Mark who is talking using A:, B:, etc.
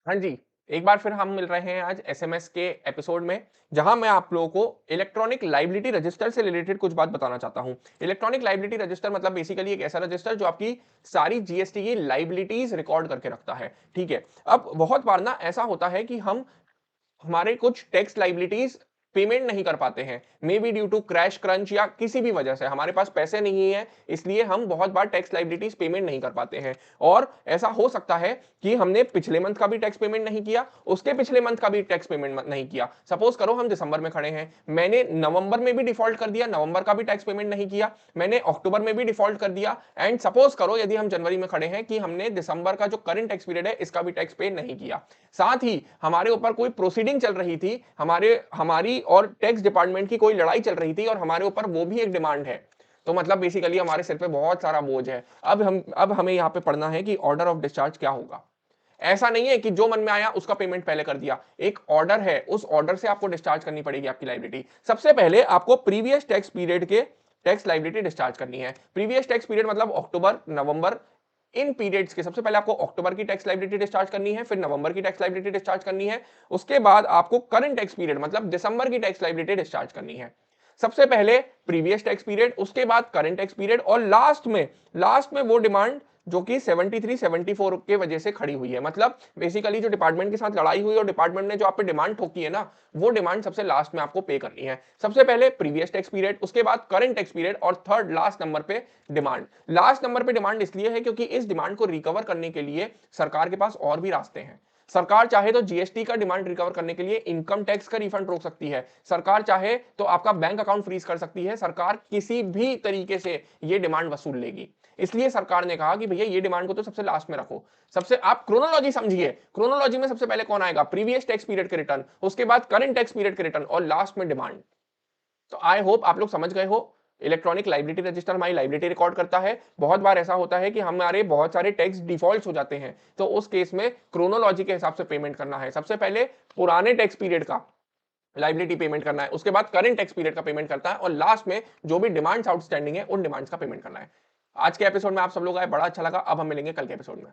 A: हाँ जी, एक बार फिर हम मिल रहे हैं आज एसएमएस के एपिसोड में, जहाँ मैं आप लोगों को इलेक्ट्रॉनिक लायबिलिटी रजिस्टर से रिलेटेड कुछ बात बताना चाहता हूँ। इलेक्ट्रॉनिक लायबिलिटी रजिस्टर मतलब बेसिकली एक ऐसा रजिस्टर जो आपकी सारी जीएसटी की लायबिलिटीज़ रिकॉर्ड करके रखता है, ठीक है? अब बहुत बार ना ऐसा होता है कि हम हमारे कुछ टैक्स लायबिलिटीज पेमेंट नहीं कर पाते हैं, maybe due to crash crunch या किसी भी वजह से हमारे पास पैसे नहीं है, इसलिए हम बहुत बार टैक्स लायबिलिटीज पेमेंट नहीं कर पाते हैं। और ऐसा हो सकता है कि हमने पिछले मंथ का भी टैक्स पेमेंट नहीं किया, उसके पिछले मंथ का भी टैक्स पेमेंट नहीं किया। सपोज करो हम दिसंबर में खड़े हैं, मैंने नवंबर में भी डिफॉल्ट कर दिया, नवंबर का भी टैक्स पेमेंट नहीं किया, मैंने अक्टूबर में भी डिफॉल्ट कर दिया, एंड सपोज करो यदि हम जनवरी में खड़े हैं कि हमने दिसंबर का जो करंट टैक्स पीरियड है इसका भी टैक्स पे नहीं किया। साथ ही हमारे ऊपर कोई प्रोसीडिंग चल रही थी, हमारी और टैक्स डिपार्टमेंट की कोई लड़ाई चल रही थी और हमारे ऊपर वो भी एक डिमांड है। तो मतलब बेसिकली हमारे सिर पे बहुत सारा बोझ है। अब हमें यहाँ पे पढ़ना है कि ऑर्डर ऑफ डिस्चार्ज क्या होगा। ऐसा नहीं है कि जो मन में आया उसका पेमेंट पहले कर दिया। एक ऑर्डर है, उस ऑर्डर से आपको डिस्चार्ज करनी पड़ेगी आपकी लायबिलिटी। सबसे पहले आपको प्रीवियस टैक्स पीरियड के टैक्स लायबिलिटी डिस्चार्ज करनी है। प्रीवियस टैक्स पीरियड मतलब अक्टूबर, नवंबर, इन पीरियड्स के सबसे पहले आपको अक्टूबर की टैक्स लायबिलिटी डिस्चार्ज करनी है, फिर नवंबर की टैक्स लायबिलिटी डिस्चार्ज करनी है, उसके बाद आपको करंट टैक्स पीरियड मतलब दिसंबर की टैक्स लायबिलिटी डिस्चार्ज करनी है। सबसे पहले प्रीवियस टैक्स पीरियड, उसके बाद करंट टैक्स पीरियड और लास्ट में वो डिमांड जो कि 73 74 के वजह से खड़ी हुई है। मतलब बेसिकली जो डिपार्टमेंट के साथ लड़ाई हुई और डिपार्टमेंट ने जो आप पे डिमांड ठोकी है ना, वो डिमांड सबसे लास्ट में आपको पे करनी है। सबसे पहले प्रीवियस टैक्स पीरियड, उसके बाद करंट टैक्स पीरियड और थर्ड लास्ट नंबर पे डिमांड। लास्ट नंबर पे डिमांड इसलिए है क्योंकि इस डिमांड को रिकवर करने के लिए सरकार के पास और भी रास्ते हैं। सरकार चाहे तो जीएसटी का डिमांड रिकवर करने के लिए इनकम टैक्स का रिफंड रोक सकती है। सरकार चाहे तो आपका बैंक अकाउंट फ्रीज कर सकती है। सरकार किसी भी तरीके से ये डिमांड वसूल लेगी। इसलिए सरकार ने कहा कि भैया ये डिमांड को तो सबसे लास्ट में रखो। सबसे आप क्रोनोलॉजी समझिए, क्रोनोलॉजी में सबसे पहले कौन आएगा? प्रीवियस टैक्स पीरियड के रिटर्न, उसके बाद करंट टैक्स पीरियड के रिटर्न और लास्ट में डिमांड। तो आई होप आप लोग समझ गए हो। इलेक्ट्रॉनिक लायबिलिटी रजिस्टर हमारी लायबिलिटी रिकॉर्ड करता है। बहुत बार ऐसा होता है कि हमारे बहुत सारे टैक्स डिफॉल्ट हो जाते हैं, तो उस केस में क्रोनोलॉजी के हिसाब से पेमेंट करना है। सबसे पहले पुराने टैक्स पीरियड का लायबिलिटी पेमेंट करना है, उसके बाद करंट टैक्स पीरियड का पेमेंट करता है और लास्ट में जो भी डिमांड्स आउटस्टैंडिंग है उन डिमांड्स का पेमेंट करना है। आज के एपिसोड में आप सब लोग आए, बड़ा अच्छा लगा। अब हम मिलेंगे कल के एपिसोड में।